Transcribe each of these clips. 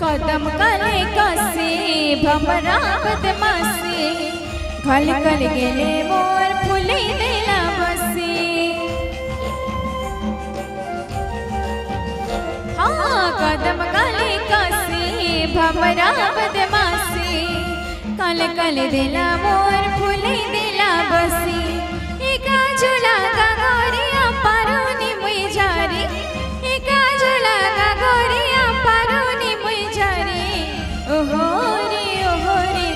कदम कले कसे भमरा बदमासी घल घल गेले मोर फुले देला बसी हाँ कदम कले कसे भमरा बदमासी कल कल देला मोर फुले देला बसी एका झुला का गोरिया पारोनी मुई जारी एका झुला का गोरिया पारोनी मुई जारी ओहो रे ओहो रे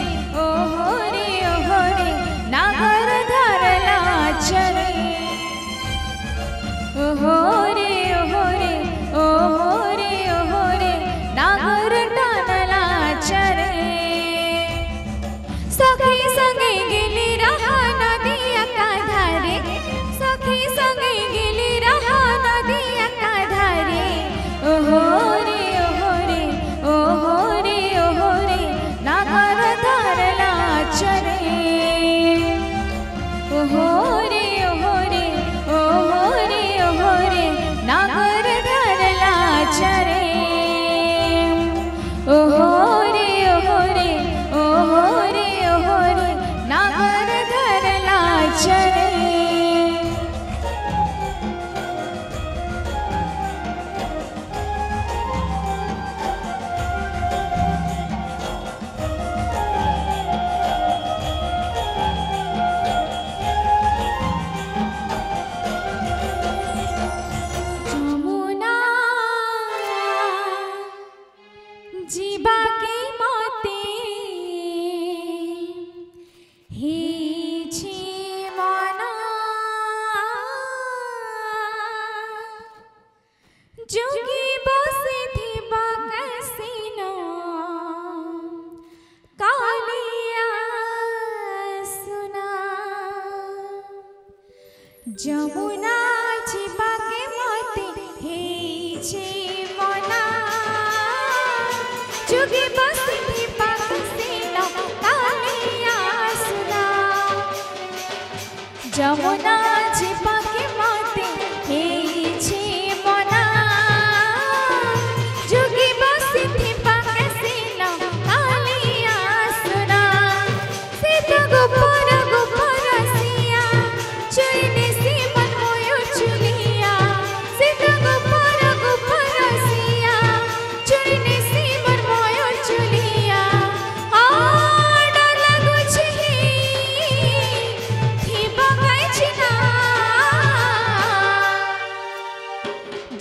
ओहो रे ओहो रे नागर धरला चरे ओहो रे ओहो रे ओहो रे ओहो रे नागर टानला चरे सखी संगे गेली जोगी बसिथिबा कैसिनो कालिया सुना जमुना जिबाके मते हेछे मना जोगी बसिथिबा कैसिनो कालिया सुना जमुना जिबाके मते हेछे मना जोगी बसिथिबा कैसिनो कालिया सुना सीता गोपर गोपर सिया चुइने सीमन मोयर चुलिया सीता गोपर गोपर सिया चुइने सीमन मोयर चुलिया डाला गुछि थिबा गाइछिना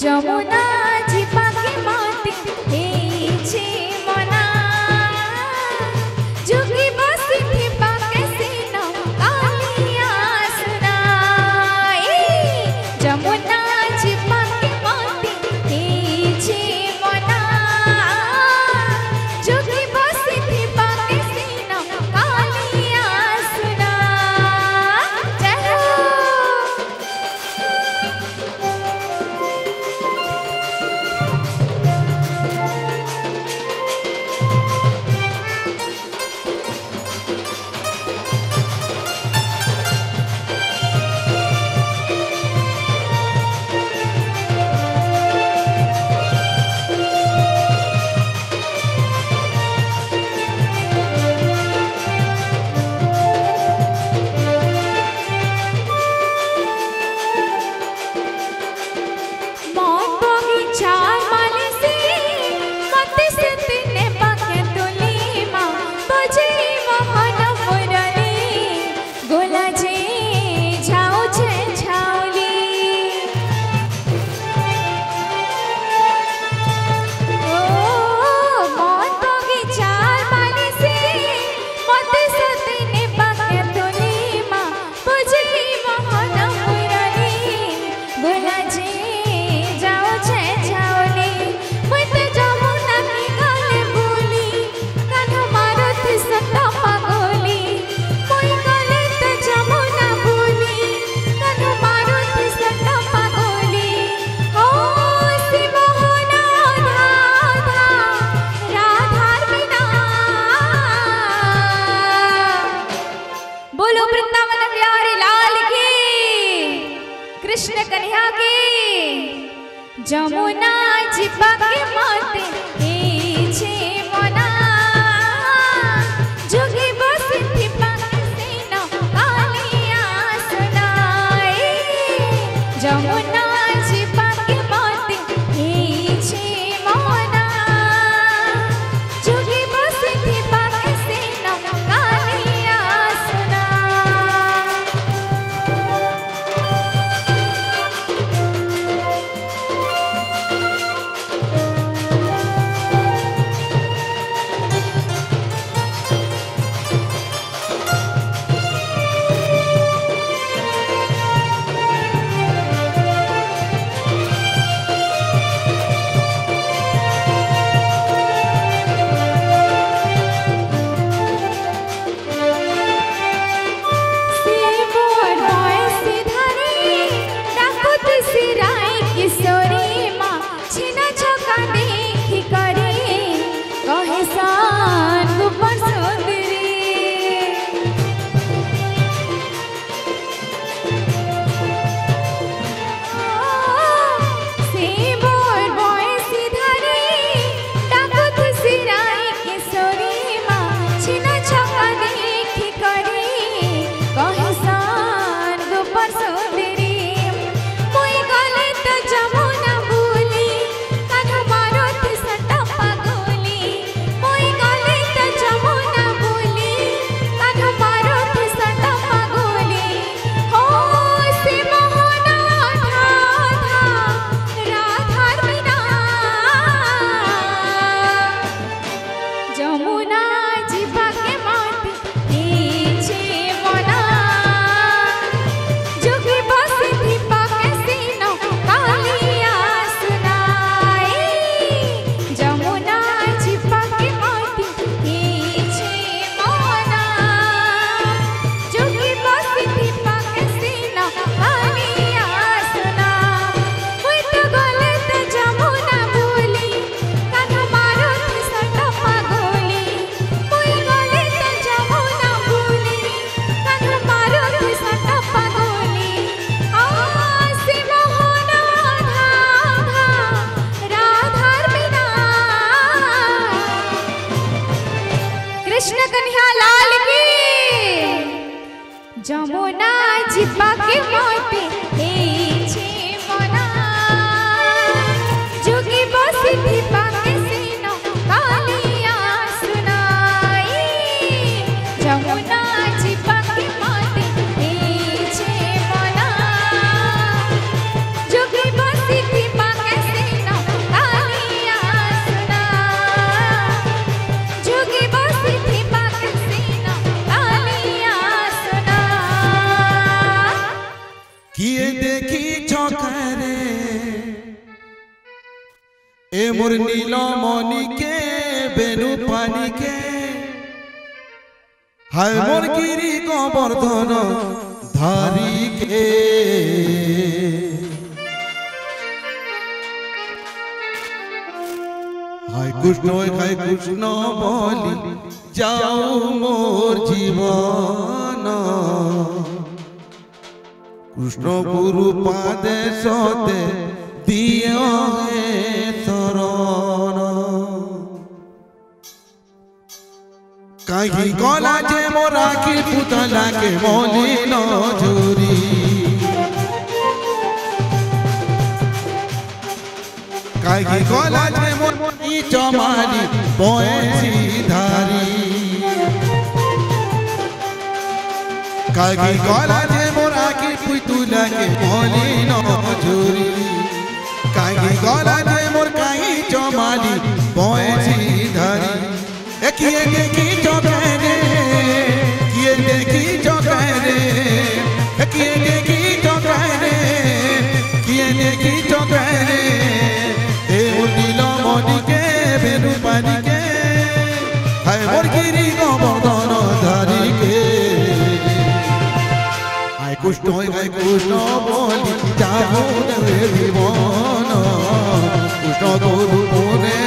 जमुना जिबाके मते हेछे मना जोगी बसिथिबा कैसिनो कालिया सुना जमुना जिबाके मते हेछे मना जोगी बसिथिबा कैसिनो कालिया सुना जय हो मन बगीचार माली से मते से तिने बाके तुली माँ बजे मोहन मुरली गोला जे झाऊ छे झाऊली ओ मन बगीचार माली से मते से तिने बाके तुली माँ बजे मोहन मुरली गोला जे जाओ छे जाओली मुई ते जमुना की गले बोली कान्हा मारुति सता पागोली मुई गले ते जमुना बोली कान्हा मारुति सता पागोली ओ सी मोहना राधा राधार बिना बोलो वृंदावन बिहारी लाल की कृष्ण कन्हैया की जमुना जिबाके मते हेछे मना जोगी बसिथिबा कैसिनो कालिया सुना जमुना जिबाके मते हेछे मना जोगी बसिथिबा कैसिनो कालिया सुना এ মোর নীলমণিকে বেনু পানিকে হায় মোর গিরি গোবর্ধন ধারিকে হায় কৃষ্ণ বলি যাও মোর জীবন কৃষ্ণ গুরু পাদে সতে দিও হে শরণ কাহি গলা যে মোর আখি পুতলাকে মলিন ঝুরি কাহি গলা যে মোর চমারি বয়সী ধারি কাহি গলা যে মোর আখি পুতলাকে মলিন ঝুরি কাহি গলা যে মোর কাহি চমারি বয়সী ধারি কিয়ে দেখি চোখে কিয়ে দেখি চোখে কিয়ে দেখি চোখে কিয়ে দেখি চোখে এ নীলমণিকে বেনু পানিকে হায় মোর গিরি গোবর্ধন ধারিকে হায় কৃষ্ণ বলি যাও রে জীবন কৃষ্ণ গুরু মনে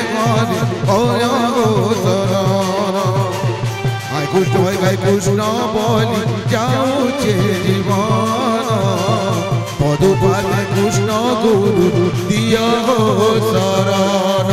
করে কৃষ্ণ বলি যাউছে জীবন পদুপালে কৃষ্ণ গুরু দিয় শরণ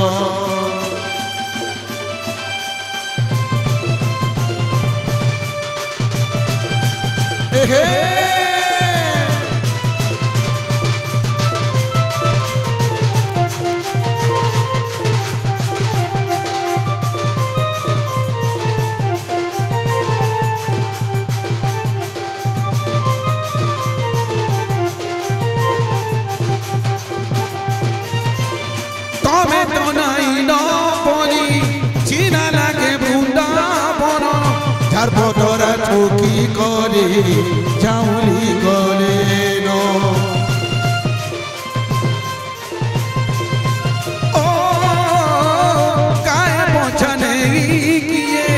পটরা চৌকি করে চাউলি করে ও কায় পছনে গিয়ে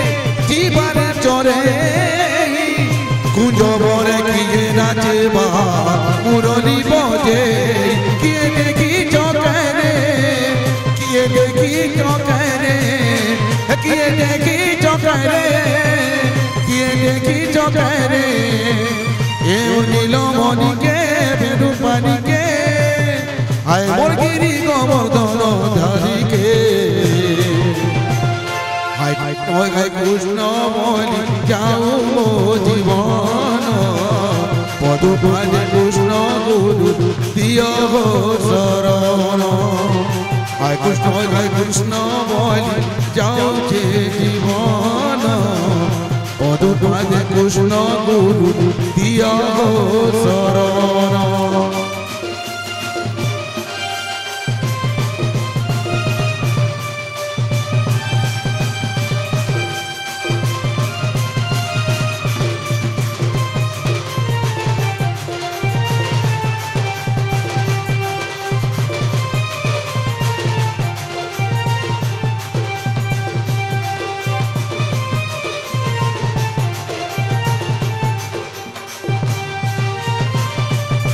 জীবনে চরে কুঞ্জ বরে গিয়ে নাচে বা মুরলি বজে কিয়ে দেখি চোখে কিয়ে দেখি চোখে কিয়ে দেখি চোখে দেখি চোখে এ নীলমণিকে বেনু পানিকে হায় মোর গিরি গোবর্ধন ধারিকে হায় কৃষ্ণ বলি যাও মো জীবন পদুপালে কৃষ্ণ গুরু দিয় শরণ হায় কৃষ্ণ বলি যাউছে জীবন পদুপালে কৃষ্ণ গুরু দিয় শরণ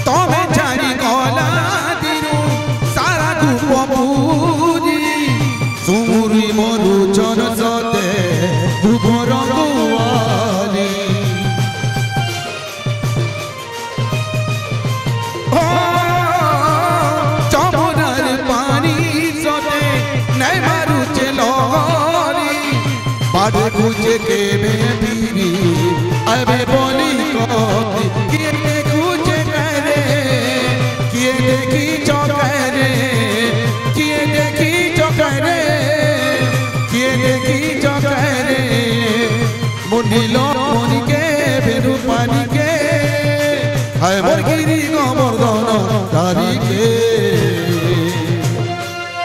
तमे चारी गला दिनु सारा धूप पूरी सुमुरी मरुचन सते धूप रंगुआली चमुनार पानी सते नहीं मारुचे लहरी बाड़े खुजे के बेबीरी अबे बोली कथी किए देखी चौकरे किए देखी चौकरे किए देखी चौकरे नीलमणिके बेनू पानिके हाय मोर गिरी गोबर्धन ধারিকে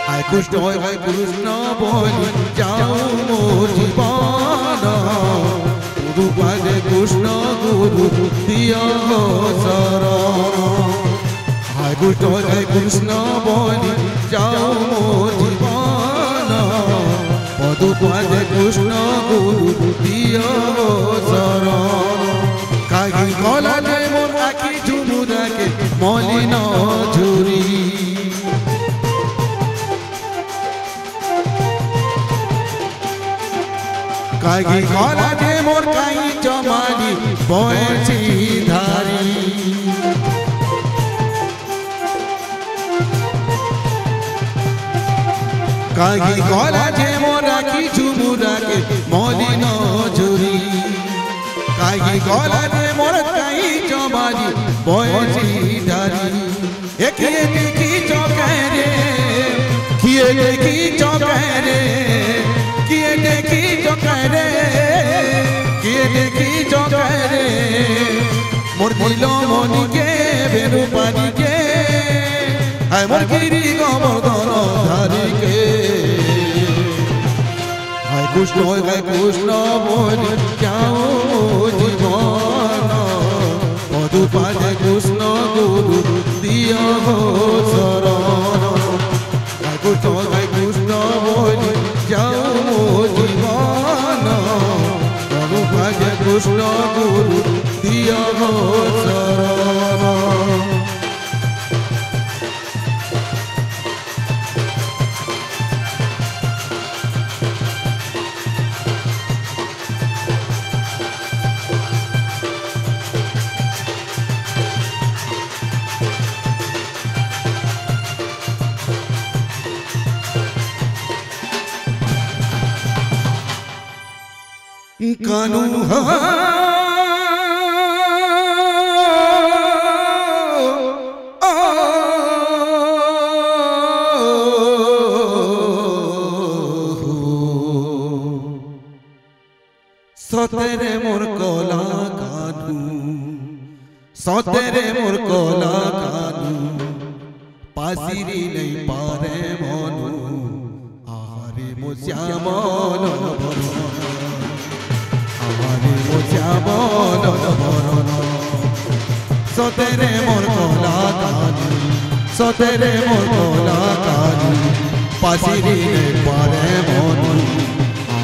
हाय कृष्ण বলি যাও মোর জীবন পুরুপালে কৃষ্ণ গুরু দিয় শরণ হায় কৃষ্ণ বলি যাও মোর জীবন মধুপদে কৃষ্ণ গুরু দিও শরণ কাহি গলা যায় মোর আখি ঝুমুরাকে মলিন ঝুরি কাহি গলা যায় মোর কাহি জমানি বয়েছি ধারি কাহি গলা যে মোরা কি ঝুমুরাকে মলিন ঝুরি কাহি গলা যে মোর কাহি জমানি বয়েছি ধারি একে দেখি চোখে কিয়ে দেখি চোখে কিয়ে দেখি চোখে কিয়ে দেখি চোখে মোর দিল মনিকে বেরু পানিকে হায় মোর গিরি গোবর্ধন ধারিকে হায় কৃষ্ণ বলি যাও জীবন মধুপাদে কৃষ্ণ গুরু দিও শরণ হায় কৃষ্ণ বলি যাও জীবন মধুপাদে কৃষ্ণ গুরু দিও শরণ কানু সতেরে মোর কলা কানু সতেরে মোর কলা কানু পাশিরি নেই পারে মনু আরে মো শ্যামল আরে মো শ্যামল ভরণ সতেরে মোর কলা কানু সতেরে মোর কলা কানু পাশিরি নেই পারে মনু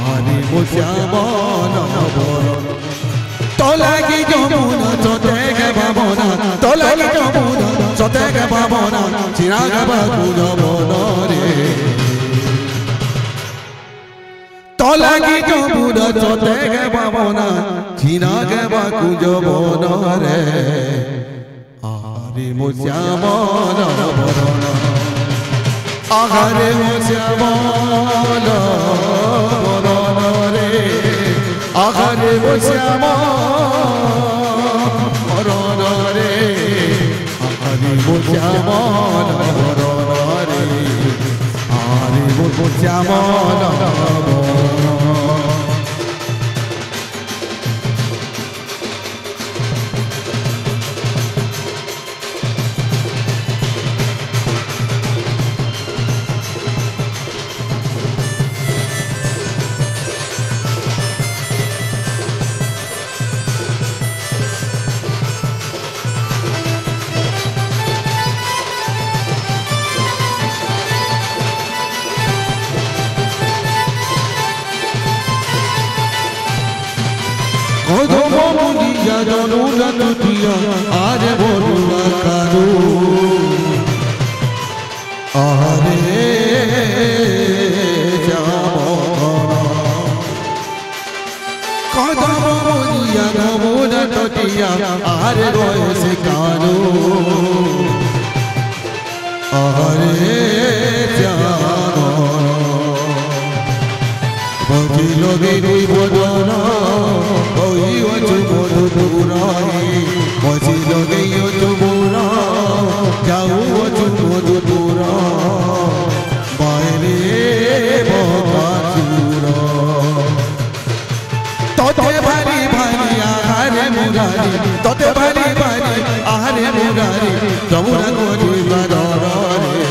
আরে মো শ্যামল ভরণ তোলাগি যমুনা চোতেকে ভাবনা তোলাগি যমুনা চোতেকে ভাবনা চিরাগ বাবু যমন রে তোলাগি যমুনা চোতেকে ভাবনা চিরাগ বাবু যমন রে আরে মো শ্যামল ভরণ আহারে মো শ্যামল ভরণ রে আহারে মো শ্যামল রে আহারে মো শ্যামল রে আহারে মো শ্যামল কদম মুনিয়া জনুনা তুতিয়া আরে বলুয়া কারু আরে কদম মুনিয়া জনুনা তুতিয়া আরে বয়সে কারু আরে বজিল গিরি বদন ওইও মধু তুরাই বজিল গিও তুমুরা যাও মধু তুরা বাইরে বকাচুর তোতে ভারি ভারি আহারে মুরারি তোতে ভারি ভারি আহারে মুরারি যমুনা গরি বাদর রে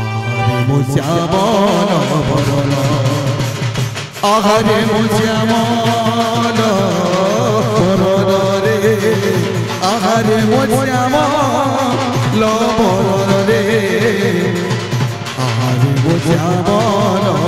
আহারে মো শ্যামল ভরণ আহারে মো শ্যামল ভরণ রে আহারে মো শ্যামল ভরণ রে আহারে মো শ্যামল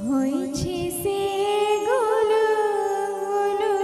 হয়েছে সে গুলো গুলো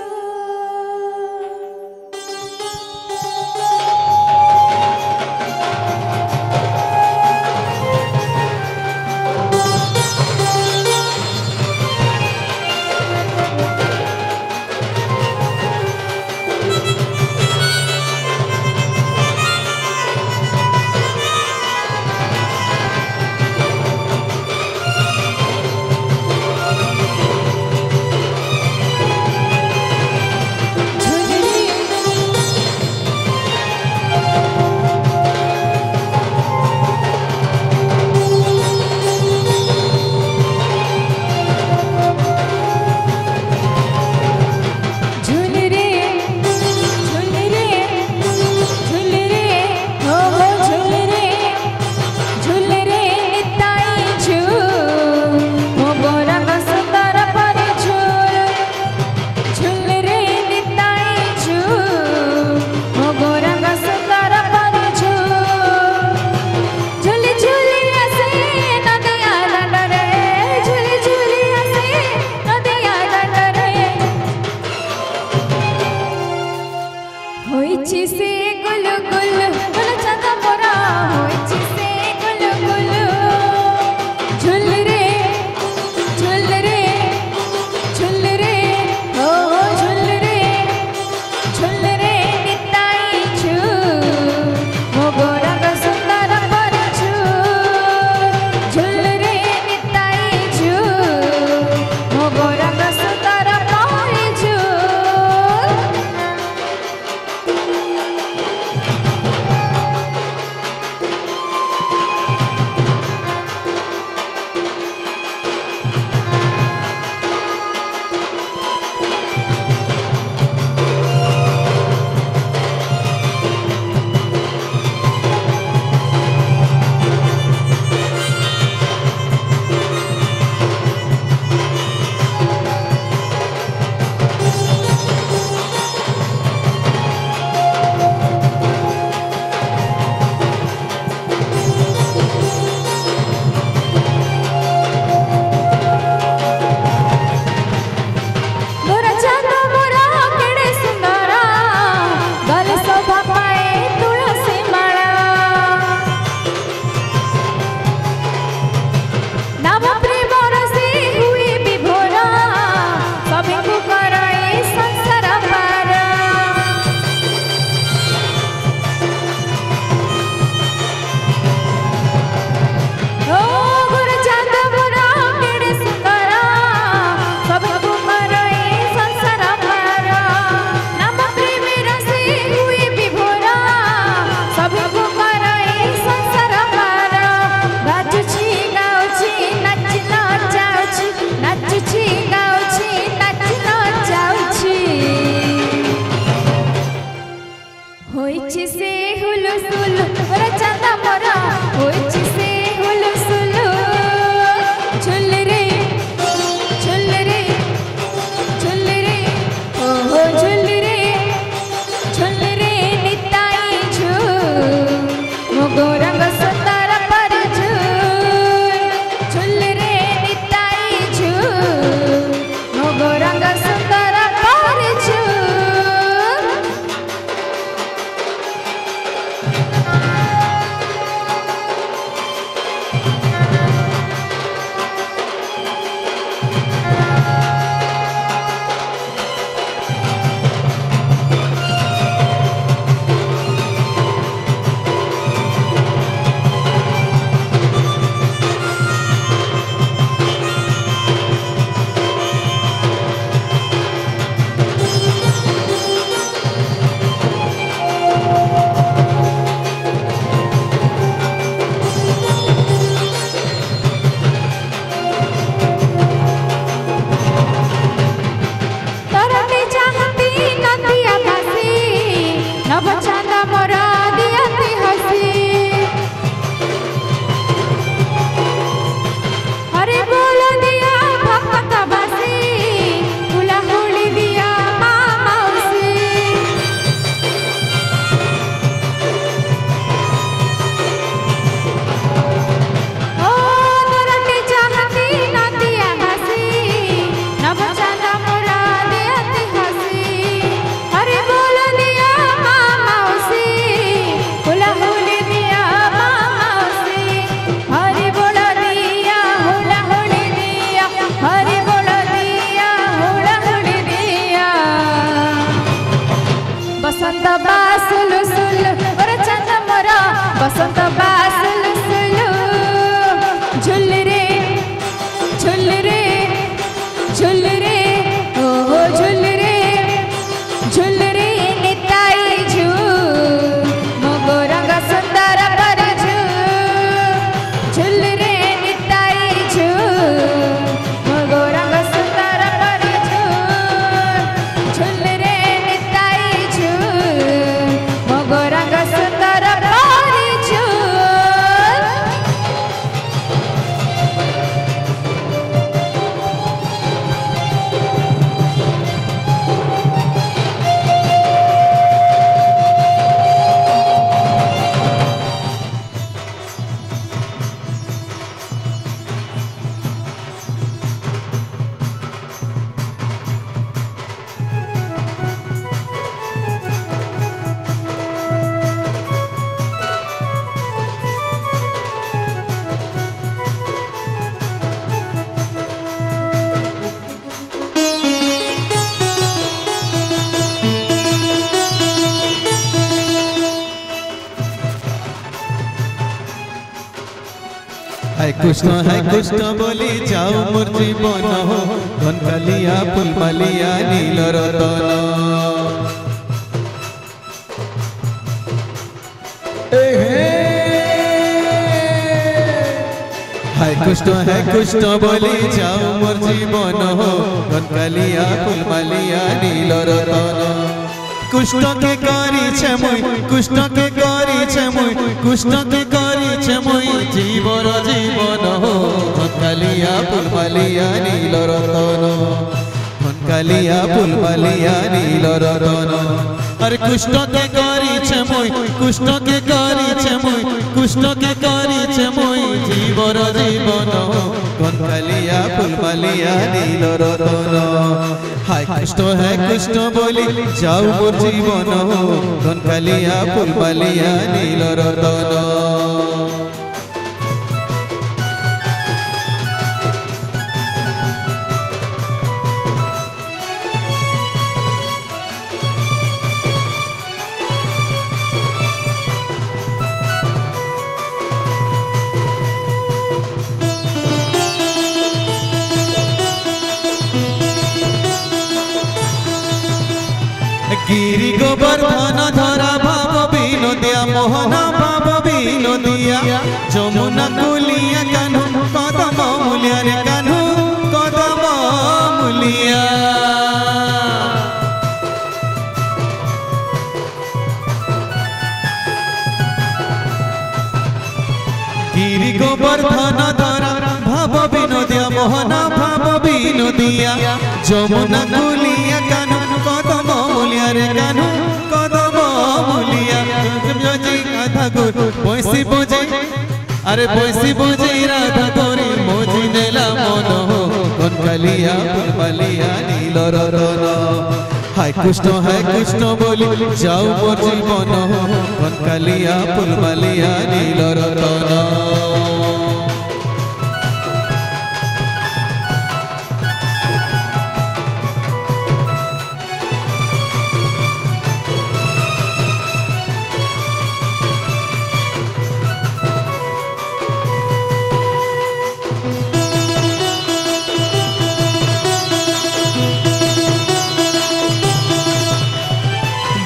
कृष्ण बोली जाऊ मोर जीवन हो घनकालिया फुलमालिया नील रतन है कृष्ण बोली जाऊ मोर जीवन हो घनकालिया फुलमालिया नील रतन कृष्ण के करी छे मुई कृष्ण के करी छे मुई कृष्ण के करी छे मुई जीवर जीवन हो घनकालिया फुलमालिया नील रतन घनकालिया फुलमालिया नील रतन अरे कृष्ण के करी छे मुई कृष्ण के करी छे मुई कृष्ण के करी छे मुई जीवर जीवन हो घनकालिया फुलमालिया नील रतन हाय कृष्ण बोली जाऊ मोर जीवन हो घनकालिया फुलमालिया नील रतन गिरी गोवर्धन धरा भाव विनोदिया मोहन भाव विनोदिया जमुना कुलिया कान्हू कदम मूलिया रे कान्हू कदम मूलिया गिरी गोवर्धन धरा भाव विनोदिया मोहन भाव विनोदिया जमुना कुलिया कान्हू कदम मूलिया रे कान्हू कदम मूलिया बजे राधा गोरी बंसी बजे अरे बंसी बजे राधा गोरी मोजी नेला मन हो घनकालिया फुलमालिया नील रतन हाय कृष्ण बोली जाऊ मोर जीवन हो घनकालिया फुलमालिया नील रतन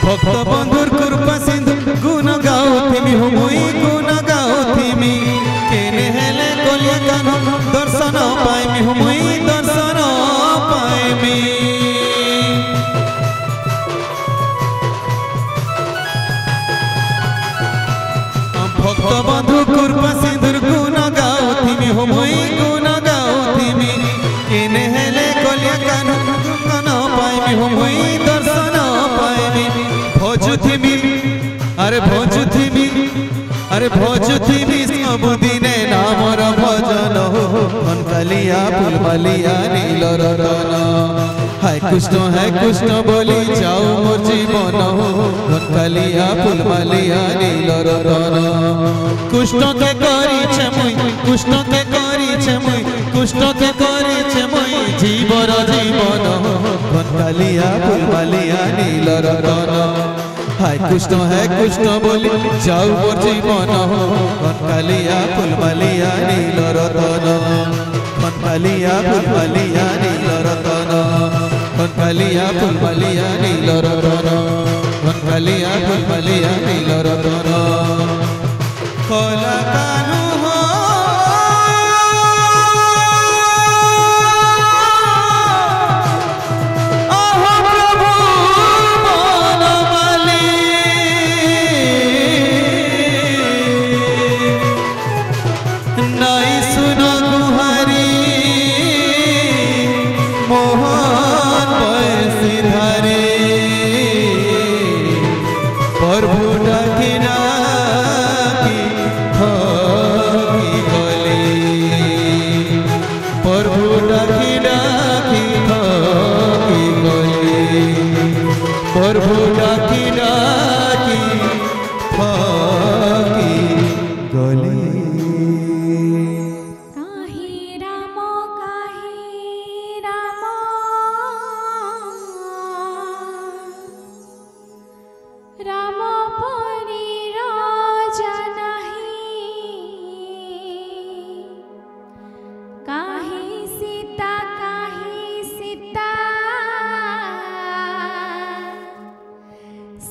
भक्त बंधुर कृपा सिंधु गुण गाउथिमि हुमुई गुण गाउथिमि केने हेले कोलिया कान्हू दर्शन पाइमि हुमुई दर्शन पाइमि भक्त बंधु कृपा सिंधुर गुण गाउथिमि हुमुई गुण गाउथिमि केने हेले कोलिया कान्हू दर्शन पाइमि हुमुई दर्शन पाइमि भोजुथिमि अरे भोजुथिमि सबुदिने नामर भजन हो घनकालिया फुलमालिया नील रतन हाय कृष्ण बोली जाऊ मोर जीवन हो घनकालिया फुलमालिया नील रतन कृष्ण के करी छे मुई कृष्ण के करी छे मुई कृष्ण के करी छे मुई जीवर जीवन हो घनकालिया फुलमालिया नील रतन हाय कृष्ण बोली जाऊ मोर जीवन हो घनकालिया फुलमालिया नील रतन घनकालिया फुलमालिया नील रतन घनकालिया फुलमालिया नील रतन घनकालिया फुलमालिया नील रतन कला कान्हू हो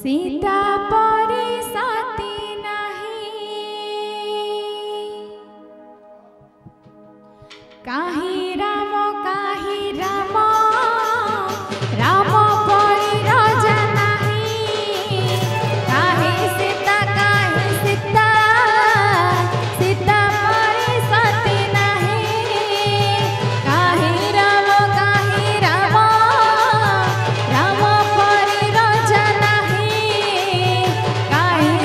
सीता परे सती नहीं काहे राम राम परी राजा नहीं काहे सीता सीता परे सती नहीं काहे राम राम परी राजा नहीं काहे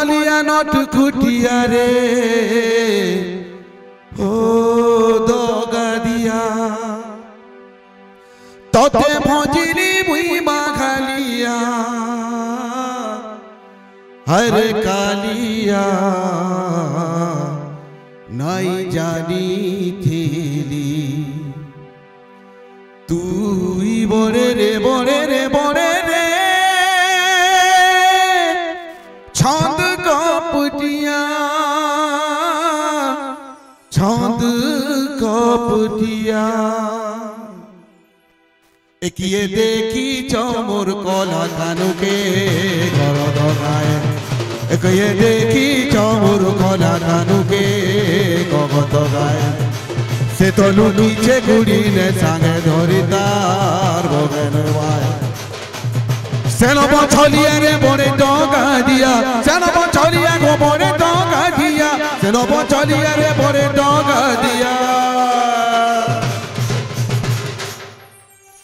মলমলিয়া নট খুটিয়া রে ও দগা দিয়া ততে ভজিলি মুই মাখালিয়া হরে কালিয়া নাই জানি থিলি তুই বরে রে বরে রে বরে রে ছন্দ কপটিয়া ছন্দ কপটিয়া একিয়ে দেখি চমর কলা কানুকে গরদ গায় একিয়ে দেখি চমর কলা কানুকে গগত গায় সে তো লুকিছে গুড়িনে সাঙ্গে ধরি তার বগেন বায় সেন বছলিয়া রে বরে ডগা দিয়া সেন বছলিয়া গো বরে ডগা দিয়া সেন বছলিয়া রে বরে ডগা দিয়া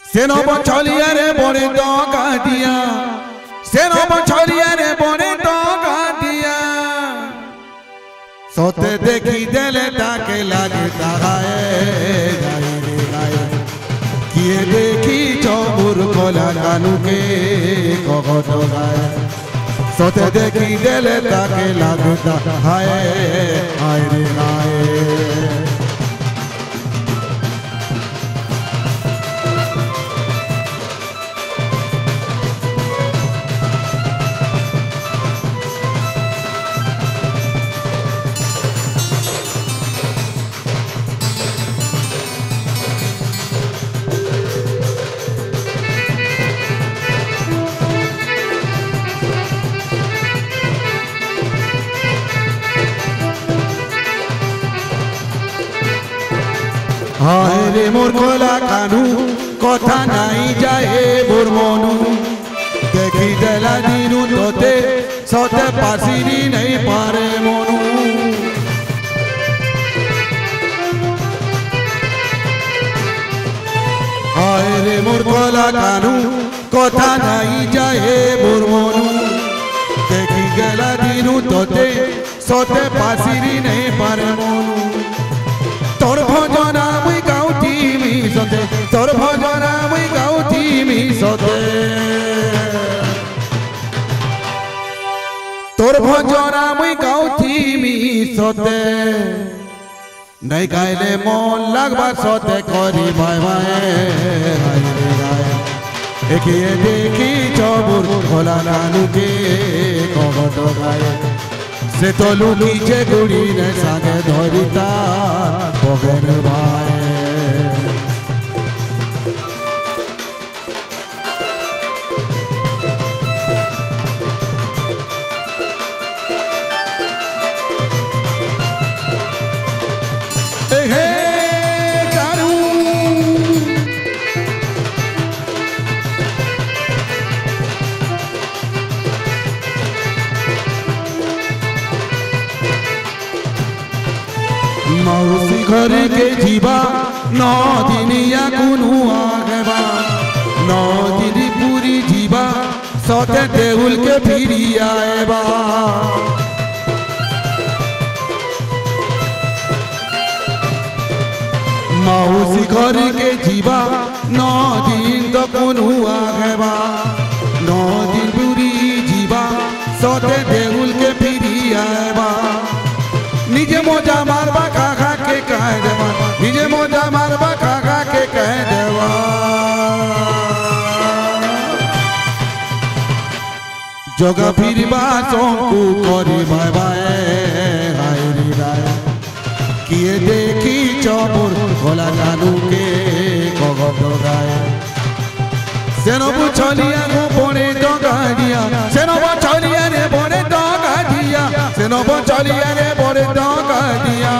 সেন বছলিয়া রে বরে ডগা দিয়া সেন বছলিয়া রে বরে ডগা দিয়া সতে দেখি দেলে তাকে লাগে তাহায় গায়ে রে গায়ে কিয়ে দেখি চমুর কলা কানুকে কগত গায় সতে দেখি দেলে তাকে লাগে তাহায় আয় রে গায়ে হায় রে মোর কলা কানু কথা নাই যায় মোর মনু দেখি দেলা দিনু তোতে সতে পাশিরি নাই পারে মনু হায় রে মোর কলা কানু কথা নাই যায় মোর মনু দেখি গেলা দিনু তোতে সতে পাশিরি নাই পারে মনু তোর ভজনা মুই গাউতি মি সতে তোর ভজনা মুই গাউতি মি সতে তোর ভজনা মুই গাউতি মি সতে নাই গাইলে মন লাগবা সতে করি ভাই ভাই একিয়ে দেখি চবুর খোলা নানুকে কগত গায়ে সে তো লুকিছে গুড়িনে সাথে ধরি তার বগের ভাই হে কারু मौसी घर के जीवा नौ दिनिया कुनु आगेबा नौ दिन पूरी जीवा सौते देउल के फिरी आएबा मौसी घर के जीवा नौ दिन तो कुनु आगेबा नौ दिन पूरी जीवा सौते देउल के फिरी आएबा निजे मोजा मारबा खा के कह देवा निजे मोजा मारबा खा के कह देवा जगा फिरबा चौकू करी भाई भाई हाय रे राय किए देखी चौबुर भोला जानू के कगत गाय सेनबु चलिया गो बने डगा दिया सेनबु चलिया रे बने डगा दिया सेनबु चलिया रे बने डगा दिया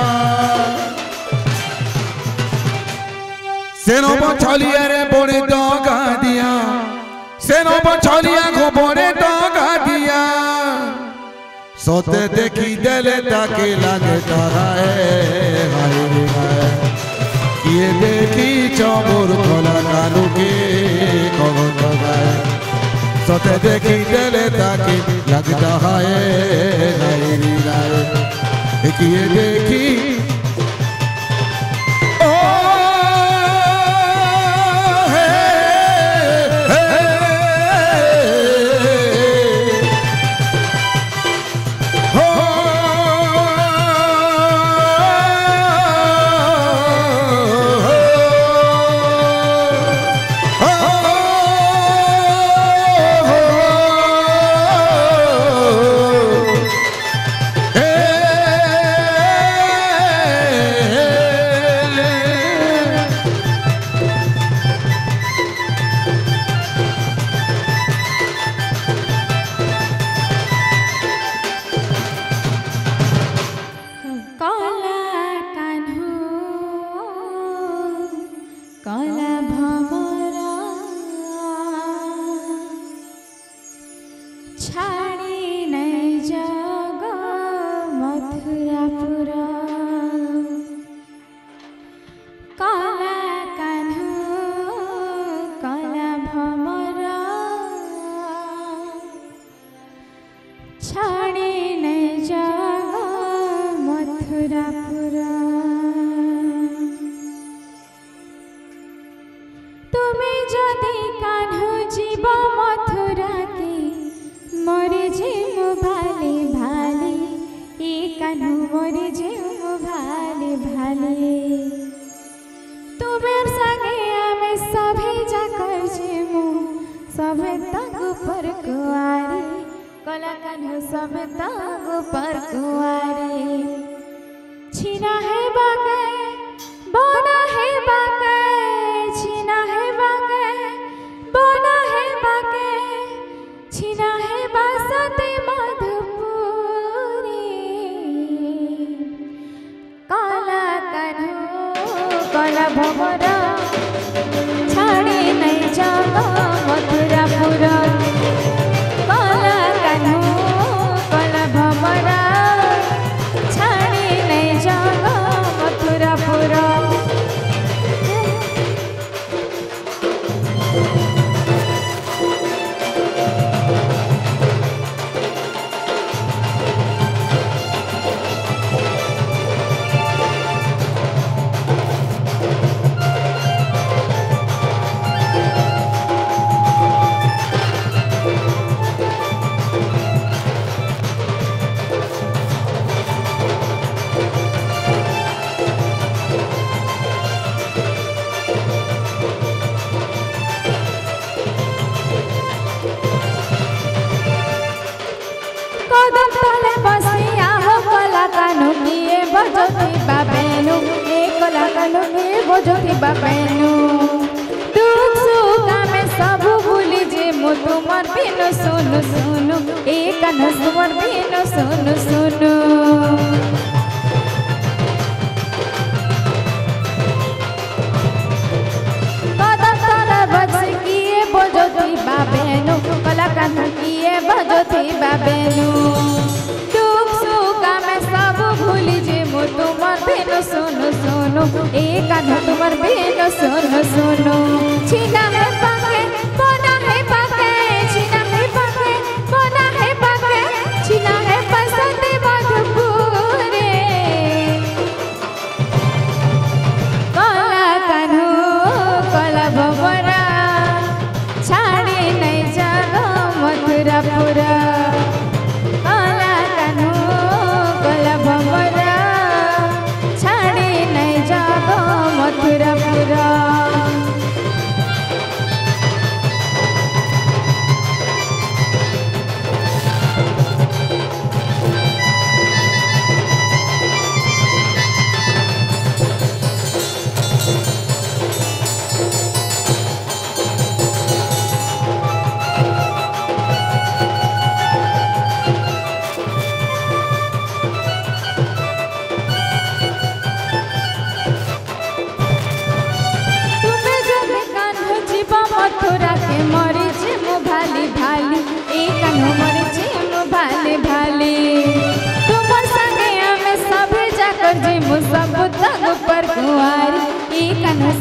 सेनबु चलिया रे बने डगा दिया सेनबु चलिया गो बने डगा दिया सोते देखी देले ताके लागे ताराए हाय रे हाय किए देखी चौबुर भोला जानू के कगत गाय तोते देखी दिल ताकि लगता है नायरी नाय एक ये देखी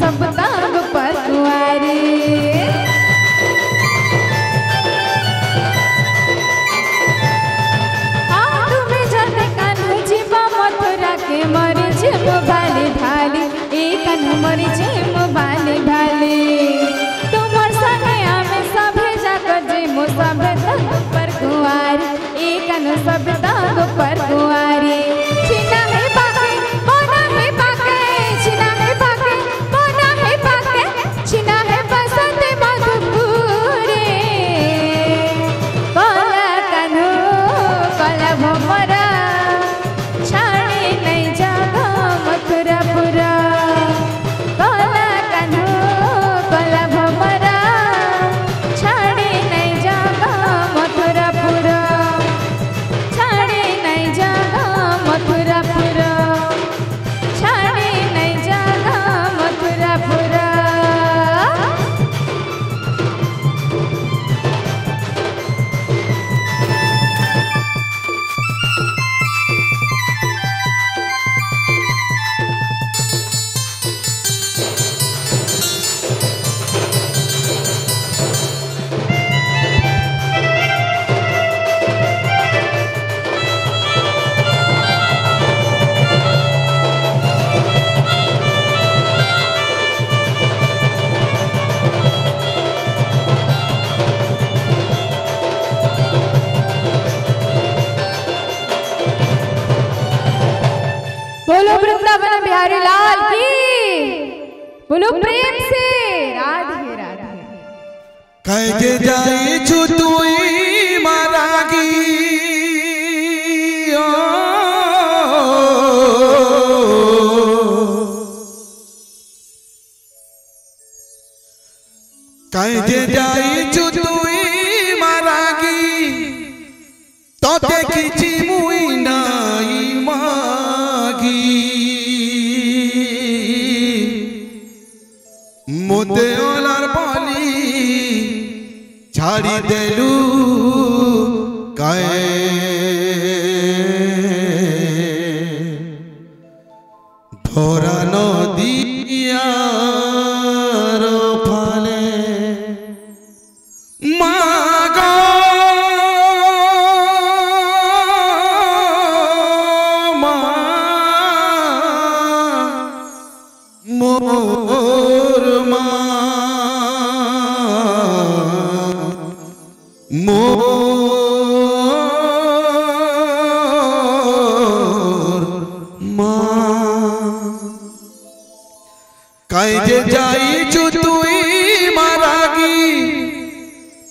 सब तांग पर कुआरी মো ভালে ভালে এই কান মরিছে মো ভালে ভালে তোমার সঙ্গে আমি সবে যাকর যে মো সবে তক पर कुंवारी एक कान सभे तक पर कुंवारी छिना है पाके मोना है पाके छिना है पाके मोना है पाके छिना है बसंत मधुपुरे कला कान्हो कला भमरा छाड़े नहीं जागा मथुरापुरा कला कान्हो कला भमरा छाड़े नहीं जागा मथुरापुरा छाड़े नहीं जागा मथुरापुरा छाड़े नहीं जागा मथुरापुरा बोलो वृंदावन बिहारी लाल की बोलो प्रेम से राधे राधे कैके जाई छु तुई मारागी ओ कैके जाई छु तुई मारागी तो देखी मुई नाई मागी मोते ओलार पाली छाड़ी देलू काए भोरा नदियार फाले मागो मोर कैजे जाई छु तुई मारागी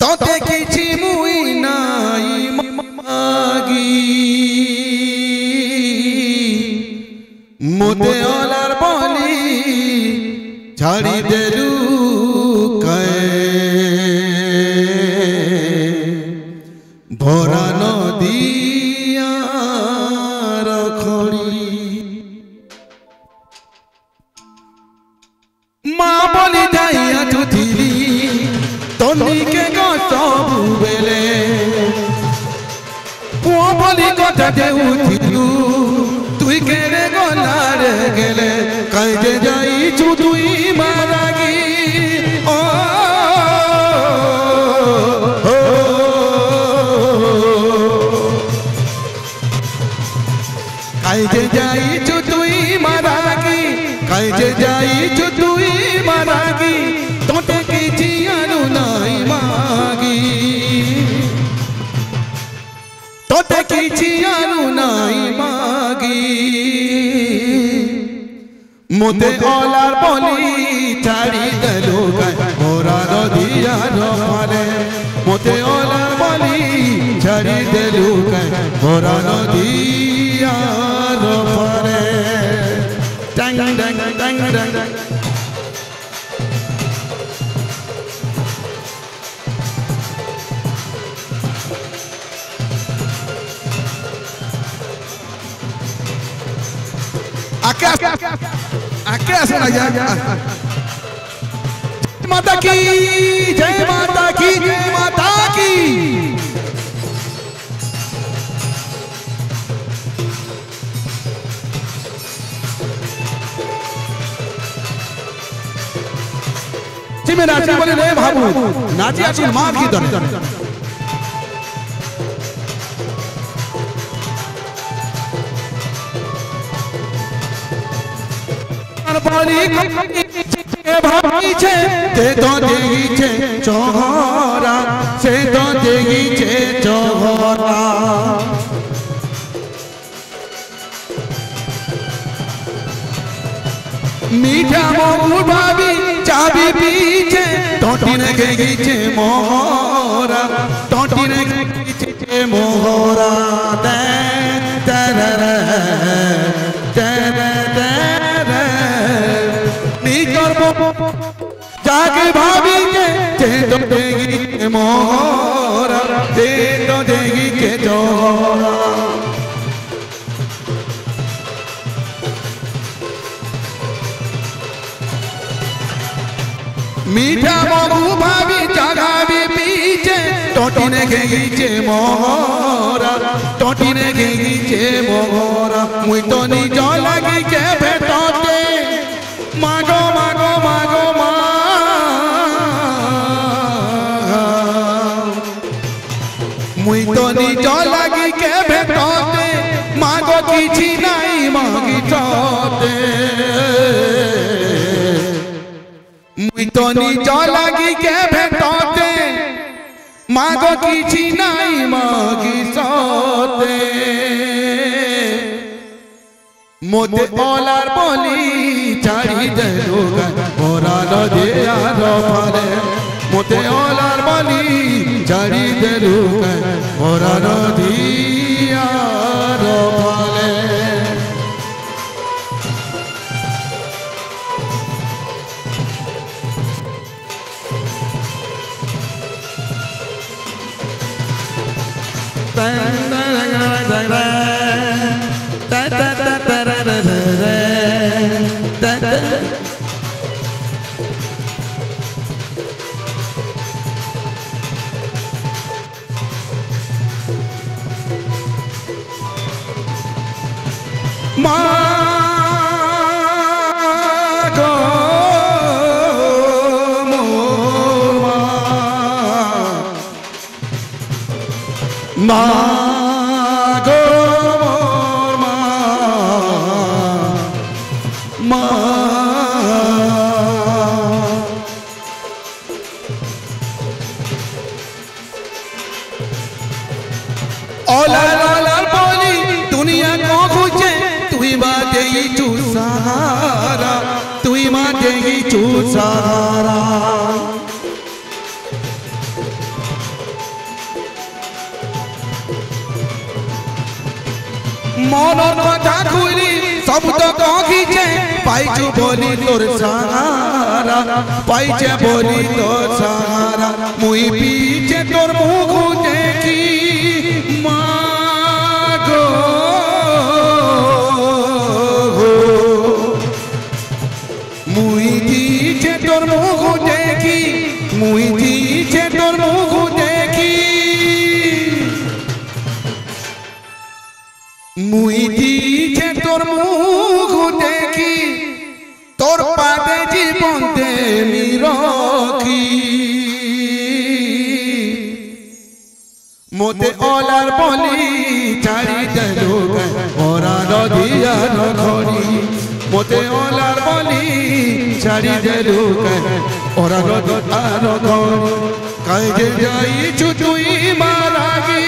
तो देखी मुई नाई मागी मोते ओलार बोली छाड़ी देलू कै भोरा नदियार खड़ी माँ बोली जाइया चुथिली तनी के गो सबु बेले पुआ बोली कथा देउथिलु तुई केरे गलार गेले कैजे जाई छु तुई मारागी ओ कैजे जाई छु तुई मारागी कैजे जाई छु तुई मारागी तोते की जियानु नाई मागी तोते की जियानु नाई मागी मोते ओलार बोली छाड़ी देलू गाय मोरा नदियार फाले मोते ओलार बोली छाड़ी देलू गाय मोरा नदियार फाले डंग डंग डंग डंग आके सुना जा माता की जय माता की जय माता की जी मैं नाची बोले रे बाबू नाची आची मार की दर বলি ভাবিছে তে তো দেখিছে চহরা সে তো দেখিছে চহরা मीठा मोगू भाभी चाबी पीछे टोटी ने गीचे मोहरा टोटी ने गीचे मोहरा जाके भाभी के तो देगी मोहरा दे तो देगी के जोहरा मीठा मोगू भाभी जगह भी पीछे टोटी ने गीचे मोहरा टोटी ने गीचे मोहरा मुई तो निज लगी के भेटते मागो मागो मागो मा मुई तो निज लगी के भेटते मागो किछि नहीं मागी चोते मुई तो निज लगी के भेटते मागो किछि नहीं मागी सोते मोते ओलार बोली चारी देलो ओरा नदे आर पारे मोते ओलार बोली चारी देलो ओरा नदे आर पारे मागो ओलार ओलार बोली दुनिया को खुचे तुई बाते ही चू सहारा तुई बाते ही चू सहारा मनर कथा खुली सब तो कहिचे पाइछु बोली तोर सहारा पाइछे बोली तोर सहारा मुई पीछे तोर मुख देखी मागो मुई पीछे तोर मुख देखी मुई पीछे तोर मुख देखी मुई दीछे तोर मुख देखी तोर पादे जीवन दे रखी मोते ओलार बोली चारी देलो ओरा नदिया नखरी मोते ओलार बोली चारी देलो ओरा नदिया नखरी काहे जे जाई छुतुई मारागी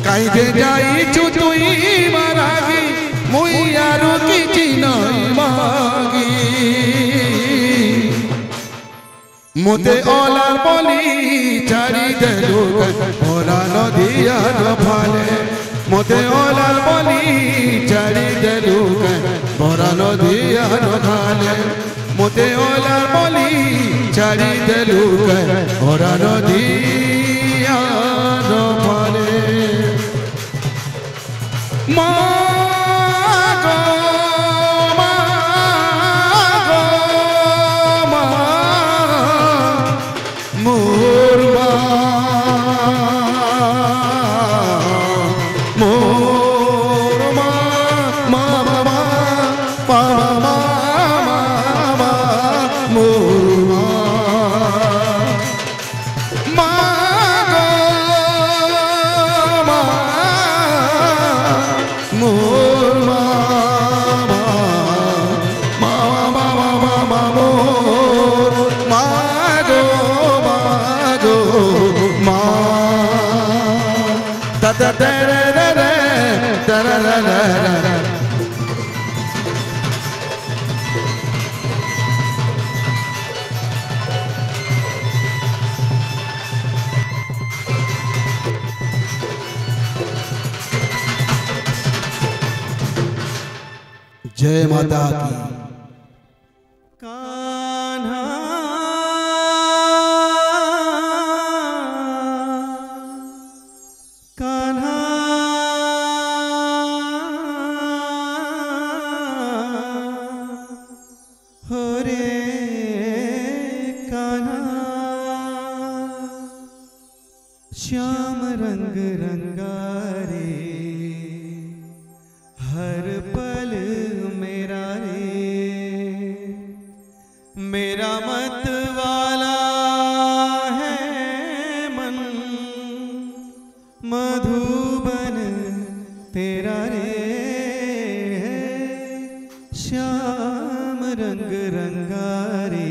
काई जे जाई छुतुई मारागी मुई आरु किछि नहीं मागी मोते ओलार बोली चारी देलो ओरा नदिया नफाले मोते ओलार बोली चारी देलो ओरा नदिया नखाले मोते ओलार बोली चारी देलो ओरा नदिया नफाले मागो मागो मा मुरमा मुरमा मामा मामा मामा मुरमा मागो मा जय माता की। कान्हा कान्हा हो रे कान्हा श्याम रंग रंगारे हर पल मेरा रे मेरा मत वाला है मन मधुबन तेरा रे श्याम रंग रंगारे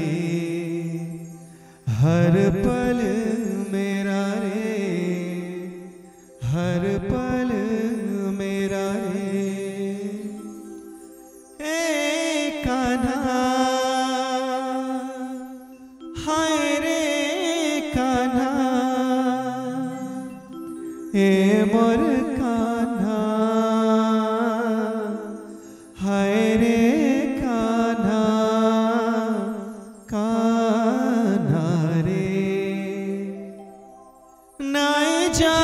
हर पल मेरा रे हर पल मेरा रे कान्हा हाय रे कान्हा मोर कान्हा हाय रे कान्हा कान्हा रे नाई जा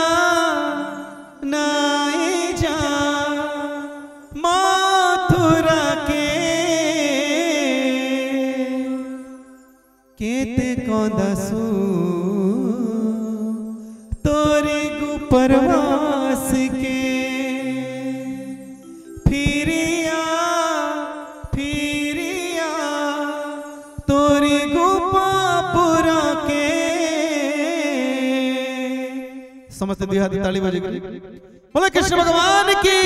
मथुरा केते कौदसु तोरे गुपरवास के फिरिया तोरे गुपापुरा के समस्त दिहाती ताली बजेगी बोले कृष्ण भगवान की।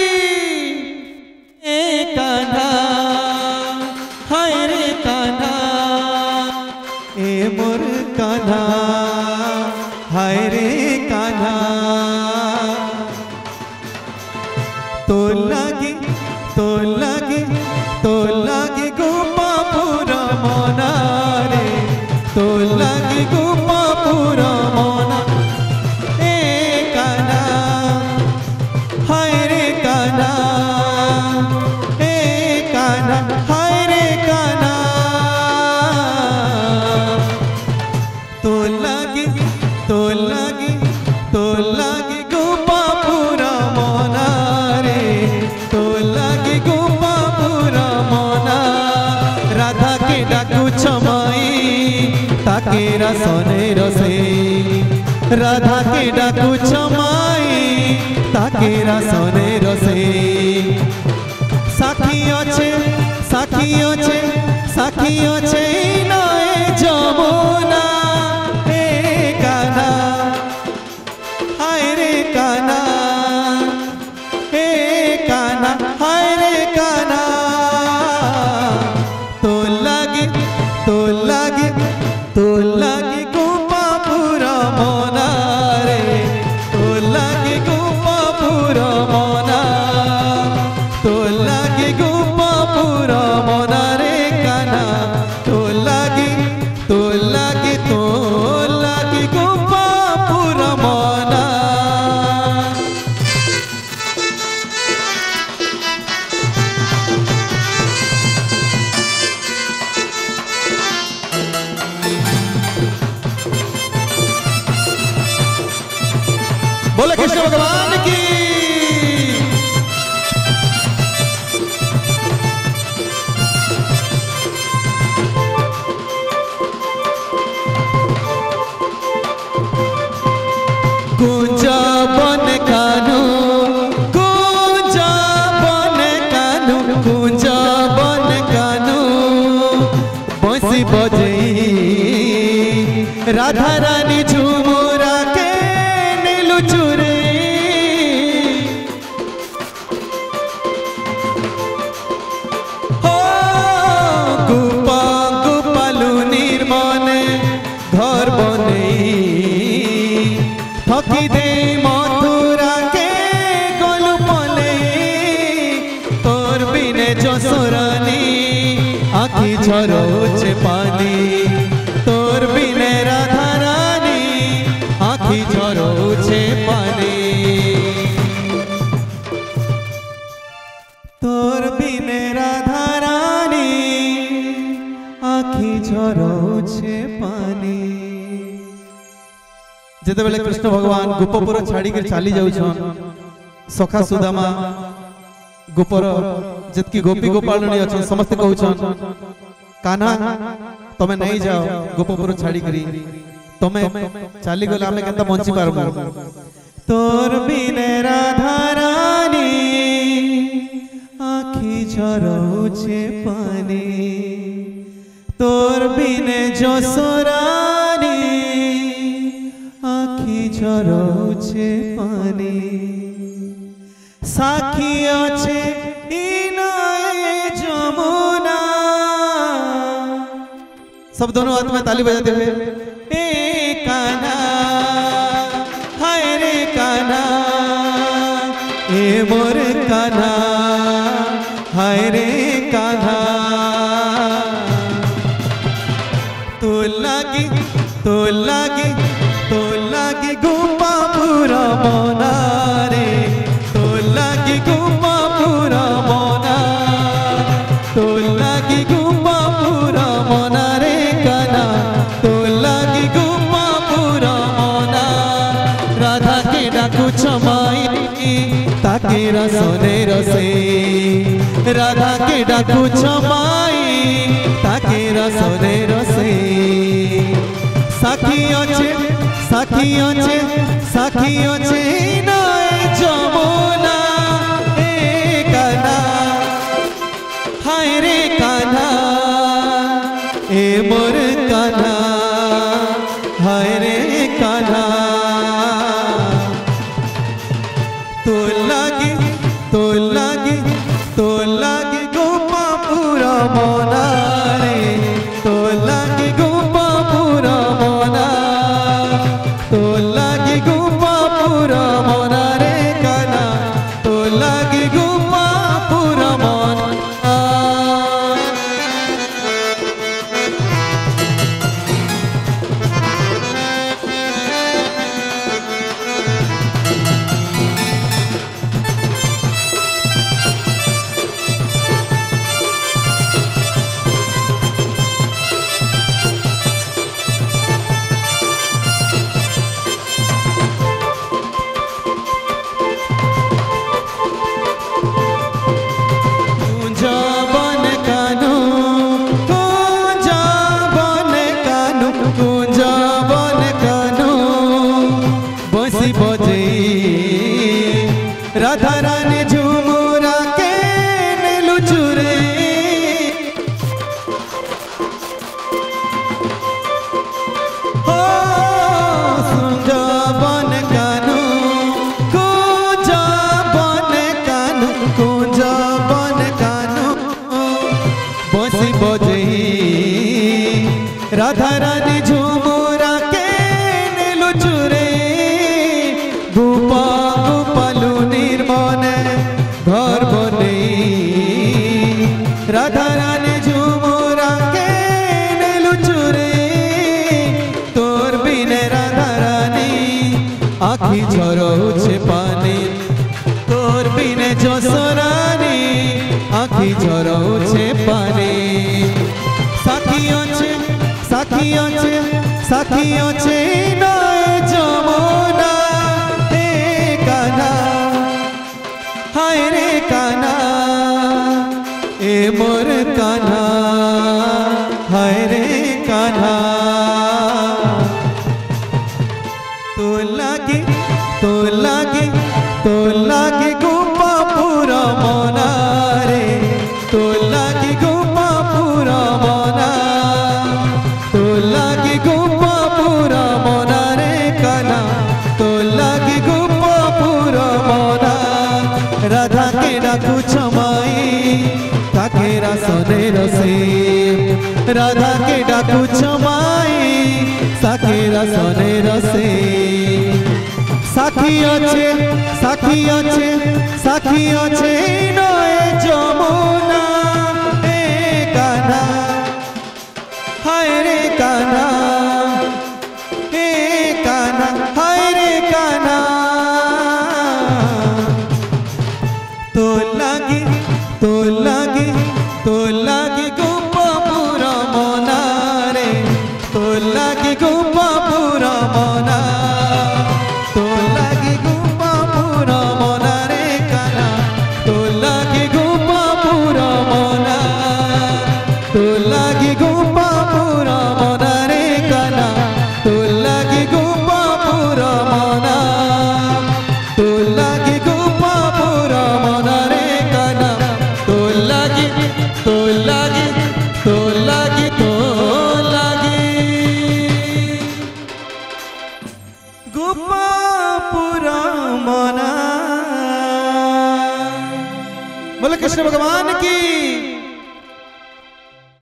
कान्हा हाय रे कान्हा मोर कान्हा हाय रे कान्हा तो लागी गोपापुरा मोना रे तो लागी गोपापुरा मोना कान्हा हाय रे कान्हा हाय रे कान्हा तो लागी गोपापुरा मोना रे तो लागी गोपापुरा मोना राधा के डाकू छमाई ताकेरा सोने रसे राधा के डाकू छमाई ताकेरा सोने रसे साखी अच्छे नए जमुना कान्हा हाय रे कान्हा हाय रे कान्हा तो लागी गोपापुरा मोना रे तो लागी गोपापुरा मोना तो लागी गोपापुरा मोना रे कान्हा तो लागी गोपापुरा मोना। बोले कृष्ण भगवान की। गुंजा बन कानू बंसी बजई राधा रानी झुमुरा के नीलू चुरे हो गोपालू निर्मने घर बने थकी दे मथुरा के गलु पले যশোরানী আখি ঝরছে পানি তোর বিনে রাধা রানী আখি ঝরছে পানি তোর বিনে রাধা রানী আখি ঝরছে পানি যেତେବେଳେ কৃষ্ণ ভগবান গোপপুর ছাড়ি চালি যাউছন সখা সুদামা गोपर जितकी गोपी गोपालनी अच्छा समस्त कहउछन कान्हा तमे नहीं जाओ गोपपुर छाड़ी करी तमे चाली गले आमे केनता बंची पारबो तोर बिने राधा रानी आखी झरौछे पानी तोर बिने जसरानी आखी झरौछे पानी साखी अच्छे इनाए जमुना सब दोनों हाथ में ताली बजाते हुए ए कान्हा हाय रे कान्हा ए मोर कान्हा हाय रे कान्हा तो लागी गोपापुर मोना रे गोपापुरा मोना तो लागी गोपापुरा मोना रे कान्हा तो लागी गोपापुरा मोना राधा के डाकू छमाई ताके रसने रसे राधा के डाकू छमाई ताके रसने रसे साखी अच्छे नए जमुना हाय रे कान्हा ए मोर कान्हा हाय रे कान्हा तो लागी गोपापुर मोना रे तो लागी गोपापुर मोना तो लागी गोपापुर मोना रे कान्हा तो लागी गोपापुर मोना राधा रानी झुमुरा के लुचुरे हो सुंजा बन कानू कुंजा बन कानू कुंजा बन कानू बसी बजई राधा रानी झुमुरा के लुचुरे गोपा घर बने राधा रानी झुमुरा के लुचुरे तोर बिने राधा रानी आखी झरौछे पानी तोर बिने जसरानी आखी झरौछे पानी साखी अच्छे नए जमुना हे कान्हा हाय रे कान्हा ए मोर कान्हा हाय रे कान्हा तो लागी गोपापुर मोना रे तो लागी गोपापुर मोना तो लागी गोपापुर मोना रे कान्हा तो लागी गोपापुर मोना राधा के डाकू छमाई ताके रसने रसे राधा के डाकू छमाई ताके रसने रसे साखी अच्छे नए जमुना बोले कृष्ण भगवान की।